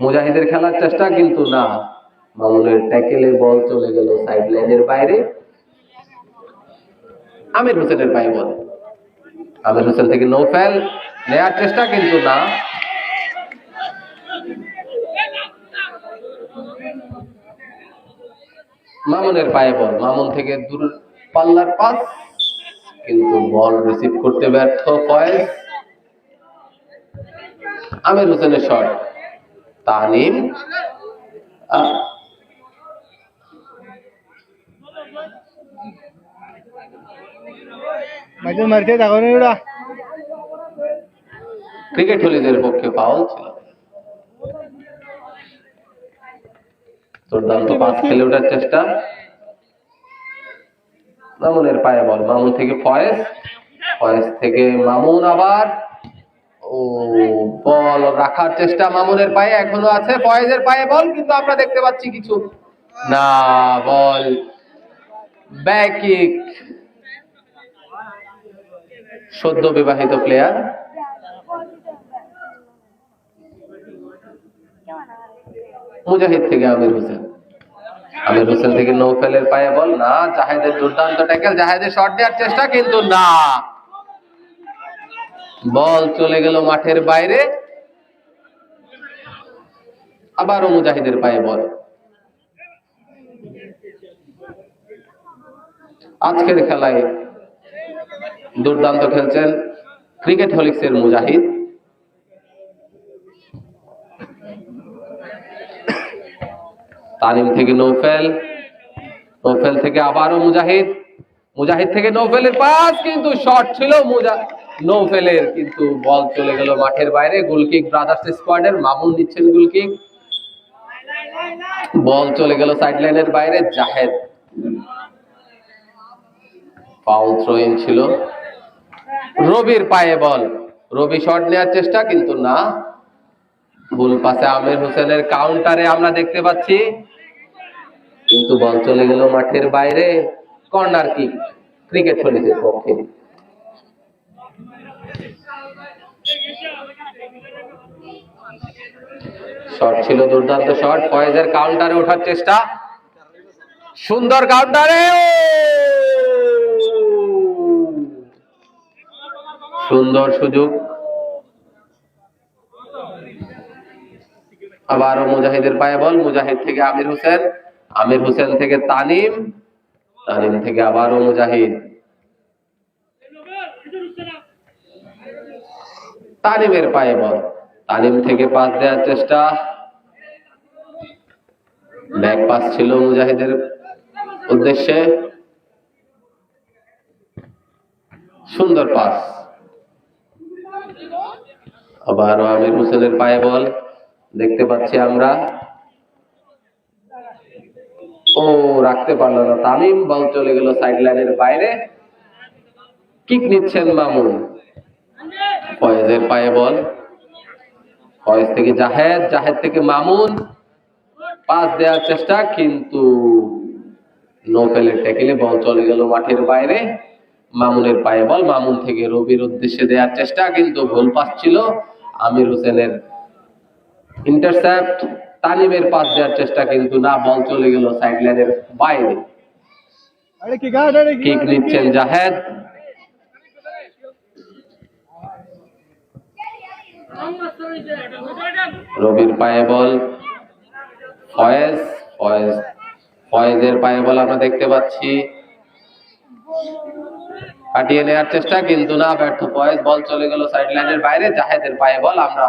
S2: মুজাহিদের খেলার চেষ্টা কিন্তু না, মামুনের ট্যাকেলে বল চলে গেল সাইড লাইনের বাইরে। আমির হোসেনের পায়ে বল, আমির হোসেন থেকে নৌফেল নেয়ার চেষ্টা কিন্তু না, মামুনের পায়ে বল, মামুন থেকে দূর পাল্লার পাস কিন্তু বল রিসিভ করতে ব্যর্থ ফয়েজ। আমির হোসেনের শট, তানিম, ক্রিকেট হলিজের পক্ষে ফাউল ছিল। দুর্দান্ত পাস খেলে ওঠার চেষ্টা, মামুনের পায়ে বল, মামুন থেকে ফয়েজ, ফয়েজ থেকে মামুন আবার, ও বল রাখার চেষ্টা মামুনের পায়ে, এখনো আছে, ফয়েজের পায়ে বল কিন্তু আমরা দেখতে পাচ্ছি কিছু না, বল ব্যাক কিক। সদ্য বিবাহিত প্লেয়ার মুজাহিদ থেকে আমির হোসেন, আমির হোসেন থেকে নৌফেলের পায়ে বল, না, জাহেদের দুর্দান্ত ট্যাকেল, জাহেদের শট দেওয়ার চেষ্টা কিন্তু না, বল চলে গেল মাঠের বাইরে। আবারও মুজাহিদের পায়ে বল। আজকের খেলায় দুর্দান্ত খেলছেন ক্রিকেট হলিক্সের মুজাহিদ। তানিম থেকে নৌফেল, নৌফেল থেকে আবারও মুজাহিদ, মুজাহিদ থেকে নৌফেলের পাস কিন্তু শট ছিল নৌফেলের, কিন্তু বল চলে গেল মাঠের বাইরে। গোলকিক ব্রাদার্স স্কোয়াডের, মামুন নিচ্ছেন গোলকিক, বল চলে গেল সাইড লাইনের বাইরে। জাহেদ, ফাউল থ্রো ইন ছিল। রবির পায়ে বল, রবি শট নেওয়ার চেষ্টা কিন্তু না, ভুল পাশে আমির হোসেনের কাউন্টারে আমরা দেখতে পাচ্ছি, কিন্তু বল চলে গেল মাঠের বাইরে। কর্নার কিক ক্রিকেট হলিজের পক্ষে। শট ছিল দুর্দান্ত শট, ফয়েজের কাউন্টারে ওঠার চেষ্টা, সুন্দর কাউন্টারে, সুন্দর সুযোগ। আবারও মুজাহিদের পায়ে বল, মুজাহিদ থেকে আমির হোসেন, আমির হোসেন থেকে তানিম, তানিম থেকে আবারও মুজাহিদ, তানিমের পায়ে বল, তানিম থেকে পাস দেওয়ার চেষ্টা, ব্যাক পাস ছিল মুজাহিদের উদ্দেশ্যে, সুন্দর পাস। আবারও আমির হোসেনের পায়ে বল দেখতে পাচ্ছি আমরা, ও রাখতে পারলো না তামিম, বল চলে গেল সাইড লাইনের বাইরে। কিক নিচ্ছেন মামুন, ফয়েজের পায়ে বল, ফয়েজ থেকে জাহেদ, জাহেদ থেকে মামুন, পাস দেওয়ার চেষ্টা কিন্তু নৌফেলের ট্যাকেলে বল চলে গেল মাঠের বাইরে। মামুনের পায়ে বল, মামুন থেকে রবির উদ্দেশ্যে দেওয়ার চেষ্টা কিন্তু ভুল পাস ছিল। আমির হোসেনের ইন্টারসেপ্ট, তানিমের পাস দেওয়ার চেষ্টা কিন্তু না, বল চলে গেল সাইড লাইনের বাইরে। কিক নিচ্ছেন জাহেদ, রবির পায়ে বল, ফয়েজ, ফয়েজ, ফয়েজের পায়ে বল আমরা দেখতে পাচ্ছি, কাটিয়ে নেওয়ার চেষ্টা কিন্তু না, ব্যর্থ ফয়েজ, বল চলে গেল সাইড লাইনের বাইরে। জাহেদের পায়ে বল, আমরা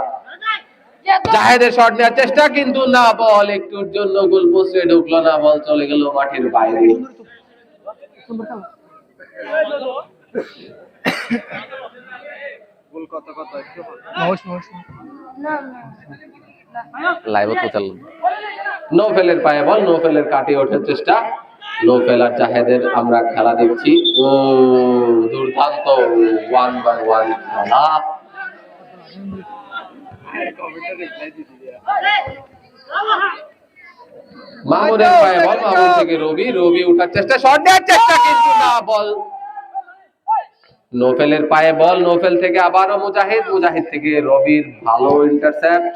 S2: জাহেদের শট নেওয়ার চেষ্টা কিন্তু না, বল একটুর জন্য গোল পোস্টে ঢুকলো না, বল চলে গেল মাঠের বাইরে। নৌফেলের পায়ে বল, নৌফেলের কাটিয়ে ওঠার চেষ্টা, নৌফেল আর জাহেদের আমরা খেলা দেখছি। ও দুর্দান্ত 1-1 খেলা। মামুনের পায়ে বল, মামুন থেকে রবি, রবি উঠার চেষ্টা, শট দেওয়ার চেষ্টা কিন্তু না, বল নোফেলের পায়ে বল, নোফেল থেকে আবারও মুজাহিদ, মুজাহিদ থেকে রবির ভালো ইন্টারসেপ্ট।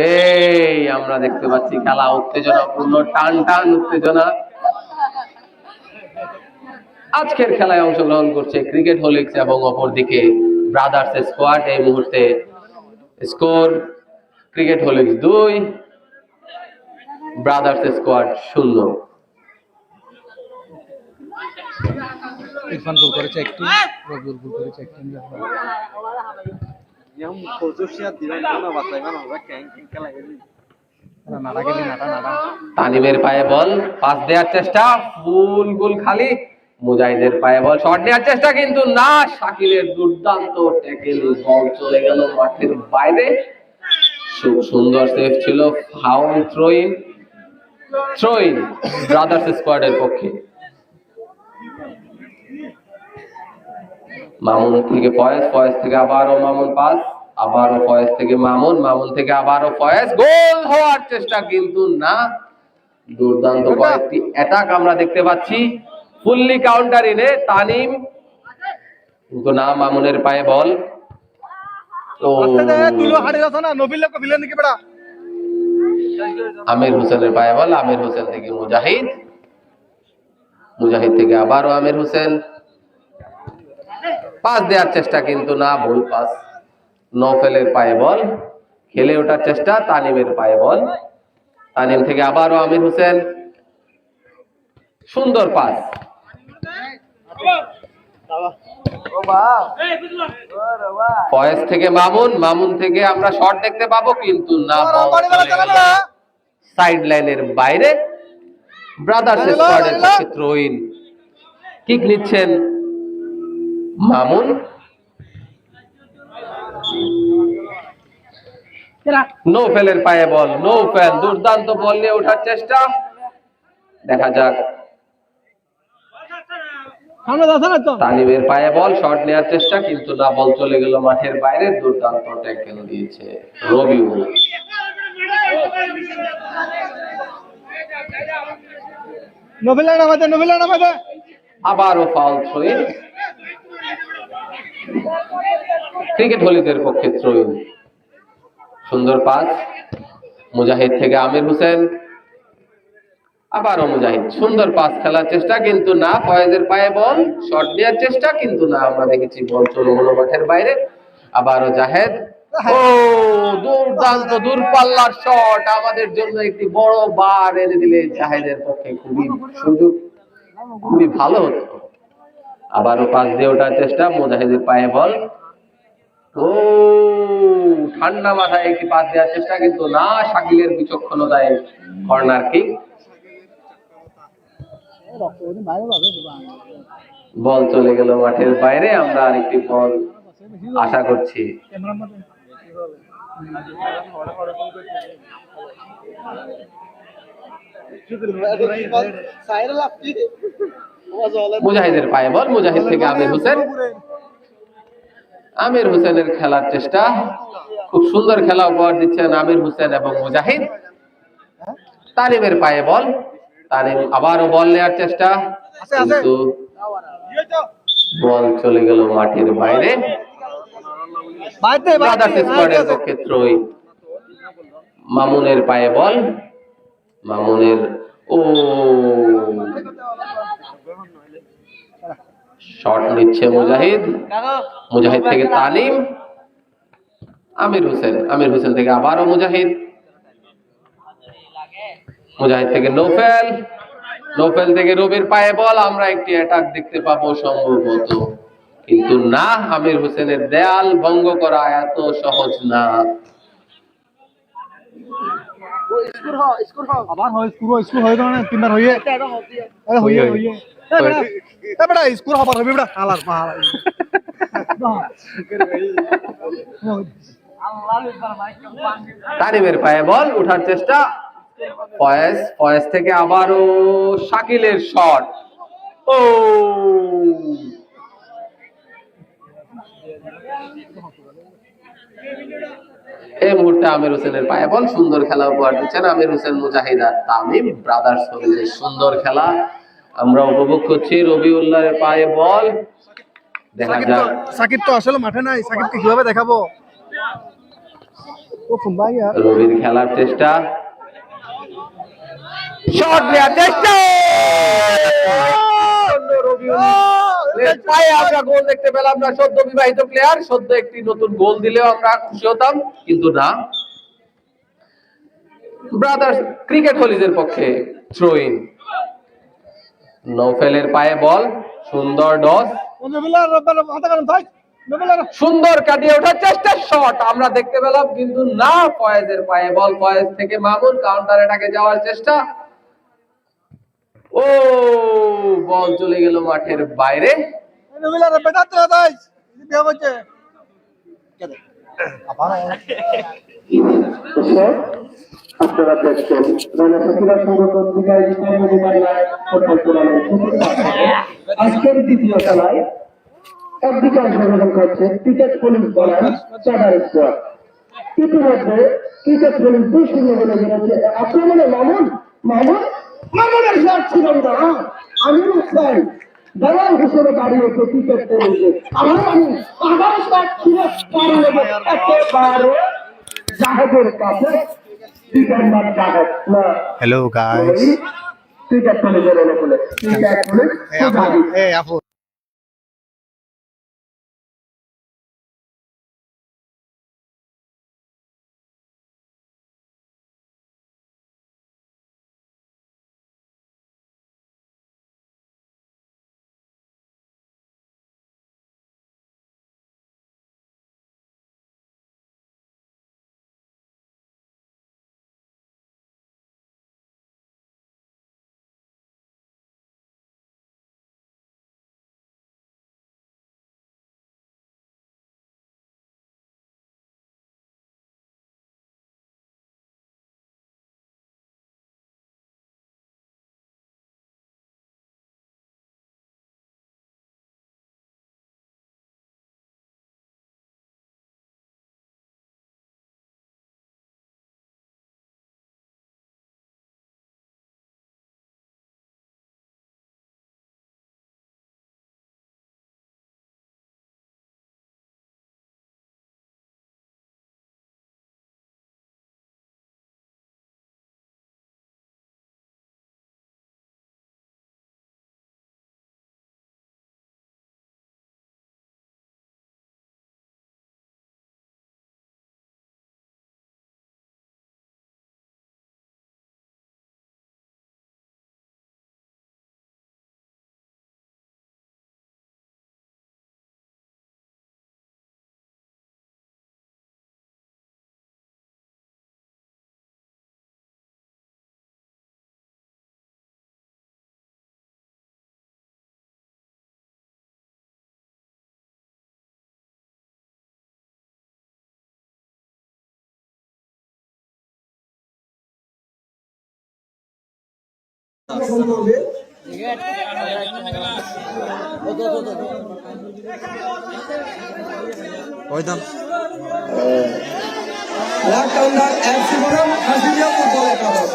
S2: এই আমরা দেখতে পাচ্ছি খেলা উত্তেজনাপূর্ণ, টান টান উত্তেজনা। আজকের খেলায় অংশগ্রহণ করছে ক্রিকেট হোলিক্স এবং অপরদিকে ব্রাদার্স স্কোয়াড। এই মুহূর্তে স্কোর ক্রিকেট হোলিক্স 2, ব্রাদার্স স্কোয়াড 0।
S3: ইরফান গোল করেছে একটি, রবিউল গোল করেছে একটি।
S2: তানিমের পায়ে বল, পাস দেওয়ার চেষ্টা, ফুল গোল খালি। মুজাহিদের পায়ে বল, শট নেওয়ার চেষ্টা কিন্তু না, শাকিলের দুর্দান্ত ট্যাকেলে বল চলে গেল মাঠের বাইরে। খুব সুন্দর সেভ ছিল, ফাউল থ্রোইন ব্রাদার্স স্কোয়াডের পক্ষে। মামুন থেকে ফয়েজ, ফয়েজ থেকে আবারও মামুন পাস, আবারও ফয়েজ থেকে মামুন, মামুন থেকে আবারও ফয়েজ, গোল হওয়ার চেষ্টা কিন্তু না। দুর্দান্ত কয়েকটি অ্যাটাক আমরা দেখতে পাচ্ছি, ফুললি কাউন্টার ইনে তানিম কিন্তু না। মামুনের পায়ে বল, আমির হোসেনের পায়ে বল, আমির হোসেন থেকে মুজাহিদ, মুজাহিদ থেকে আবারও আমির হোসেন, পাস দেওয়ার চেষ্টা কিন্তু না, ভুল পাস। নৌফেলের পায়ে বল, খেলে ওঠার চেষ্টা, তানিমের পায়ে বল, তানিম থেকে আবারও আমির হোসেন, সুন্দর পাস। ফয়েজ থেকে মামুন, মামুন থেকে আমরা শট দেখতে পাবো কিন্তু না, সাইড লাইনের বাইরে। ব্রাদার্স স্কোয়াডের পক্ষে থ্রোইন কিক নিচ্ছেন মামুন। নৌফেলের পায়ে বল, নৌফেল দুর্দান্ত বল নিয়ে ওঠার চেষ্টা, দেখা যাক। তানিমের পায়ে বল, শট নেওয়ার চেষ্টা কিন্তু না, বল চলে গেল মাঠের বাইরে। দুর্দান্ত ট্যাকল দিয়েছে রবিউল। আবারও ফাউল থ্রোইন, ক্রিকেট হোলিক্সের পক্ষে থ্রোইন। সুন্দর পাস, মুজাহিদ থেকে আমির হোসেন, আবারও মুজাহিদ, সুন্দর পাস খেলার চেষ্টা কিন্তু না। ফয়েজের পায়ে বল, শট দেওয়ার চেষ্টা কিন্তু না, আমরা দেখেছি বল চলে গেল মাঠের বাইরে। আবারও জাহেদ, ও দুর্দান্ত দূরপাল্লার শট, আমাদের জন্য একটি বড় বার এনে দিলে জাহেদের পক্ষে খুবই সুযোগ, খুবই ভালো হতো। আবারও পাস দিয়ে ওঠার চেষ্টা, মুজাহিদের পায়ে বল, ও ঠান্ডা মাথায় একটি পাস দেওয়ার চেষ্টা কিন্তু না, শাকিলের বিচক্ষণতায় কর্নার কিক। বল চলে গেল মাঠের বাইরে, আমরা আরেকটি বল আশা করছি। মুজাহিদের পায়ে বল, মুজাহিদ থেকে আমির হোসেন, আমির হোসেনের খেলার চেষ্টা, খুব সুন্দর খেলা উপহার দিচ্ছেন আমির হোসেন এবং মুজাহিদ। তানিমের পায়ে বল, তানিম আবারও বল নেওয়ার চেষ্টা কিন্তু বল চলে গেল মাঠের বাইরে। ব্রাদার্স স্কোয়াডের পক্ষে থ্রোইন। মামুনের পায়ে বল, মামুনের, ও শট নিচ্ছে মুজাহিদ, মুজাহিদ থেকে তানিম, আমির হোসেন, আমির হোসেন থেকে আবারও মুজাহিদ, মুজাহিদ থেকে নৌফেল, নৌফেল থেকে রবির পায়ে বল। আমরা একটি অ্যাটাক দেখতে পাবো সম্ভবত কিন্তু না, আমির হোসেনের দেয়াল ভঙ্গ করা এত সহজ না। তানিমের পায়ে বল, উঠার চেষ্টা, ফয়েজ, ফয়েজ থেকে আবারও শাকিলের শট, ও এই মুহূর্তে আমির হোসেনের পায়ে বল, সুন্দর খেলা উপহার দিচ্ছেন আমির হোসেন, মুজাহিদ আর তামিম। ব্রাদার্স হোলিক্সের সুন্দর খেলা আমরা উপভোগ করছি। রবিউল্লাহর পায়ে বল, দেখা যাক।
S3: সাকিব তো আসলে মাঠে নাই, সাকিবকে কিভাবে দেখাবো? ও ভাই यार
S2: রবির খেলার চেষ্টা,
S1: শট নেওয়ার চেষ্টা, পায়ে আমরা গোল দেখতে পেলাম না। সদ্য বিবাহিত প্লেয়ার, সদ্য একটি নতুন গোল দিলেও আমরা খুশি হতাম, কিন্তু না। ব্রাদার্স ক্রিকেট হলিজের পক্ষে থ্রো ইন। নৌফেলের পায়ে বল, সুন্দর ডস, সুন্দর কাটিয়ে ওঠার চেষ্টা, শট আমরা দেখতে পেলাম, কিন্তু না। ফয়েজের পায়ে বল, ফয়েজ থেকে মামুন, কাউন্টার অ্যাটাকে যাওয়ার চেষ্টা। ও বল চলে গেল মাঠের বাইরে। আপনারা দেখছেন আজকের দ্বিতীয় খেলায় একদিকে অংশগ্রহণ করছে ক্রিকেট পুলিশ বনাম চাঁদার স্কোয়াড। ইতিমধ্যে ক্রিকেট পুলিশ 2-0 বলে গেছে। আক্রমণে মামুনের শট ছিল না, আমির হোসেন দয়াল হিসেবে দাঁড়িয়েছে ক্রিকেট পুলিশে। আবার শট ছিল একেবারে জাহেদের কাছে।
S3: हेलो गाइस
S1: ক্রিকেট পুলিশের অনুকূলে ক্রিকেট পুলিশ
S3: ए আপু ওই দাম
S1: লাকান্দার এফসি বনাম হাসিমিয়া ফুটবল একাদশ।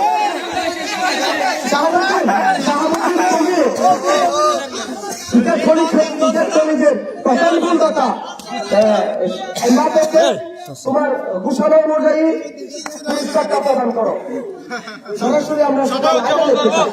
S1: ক্রিকেট পুলিশের প্রথম গোলদাতা তোমার ঘোষণা অনুযায়ী পুরস্কারটা প্রদান করো। সরাসরি আমরা দেখতে চাই।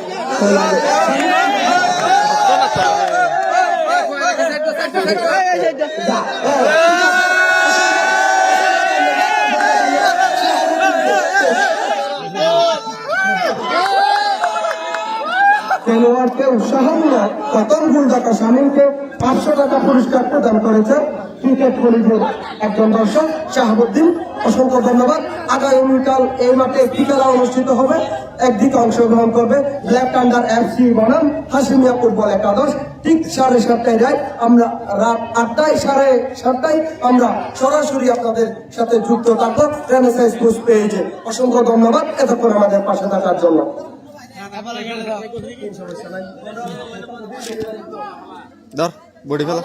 S1: খেলোয়াড়কে উৎসাহমূলক প্রথম গোলদাতা শামীমকে 500 টাকা পুরস্কার প্রদান করেছে ক্রিকেট পুলিশের একজন দর্শক শাহাবুদ্দিন। অসংখ্য ধন্যবাদ। আগামীকাল এই মাঠে একটি খেলা অনুষ্ঠিত হবে। একদিকে অংশগ্রহণ করবে ব্ল্যাক থান্ডার এফসি বনাম হাসিমিয়া ফুটবল একাদশ। ঠিক 7:30টায় আমরা রাত 8টায় 7:30টায় আমরা সরাসরি আপনাদের সাথে যুক্ত থাকবো রেনেসাঁ স্পোর্টস পেজে। অসংখ্য ধন্যবাদ এতক্ষণ আমাদের পাশে থাকার জন্য।
S3: ধর বডি ফেলা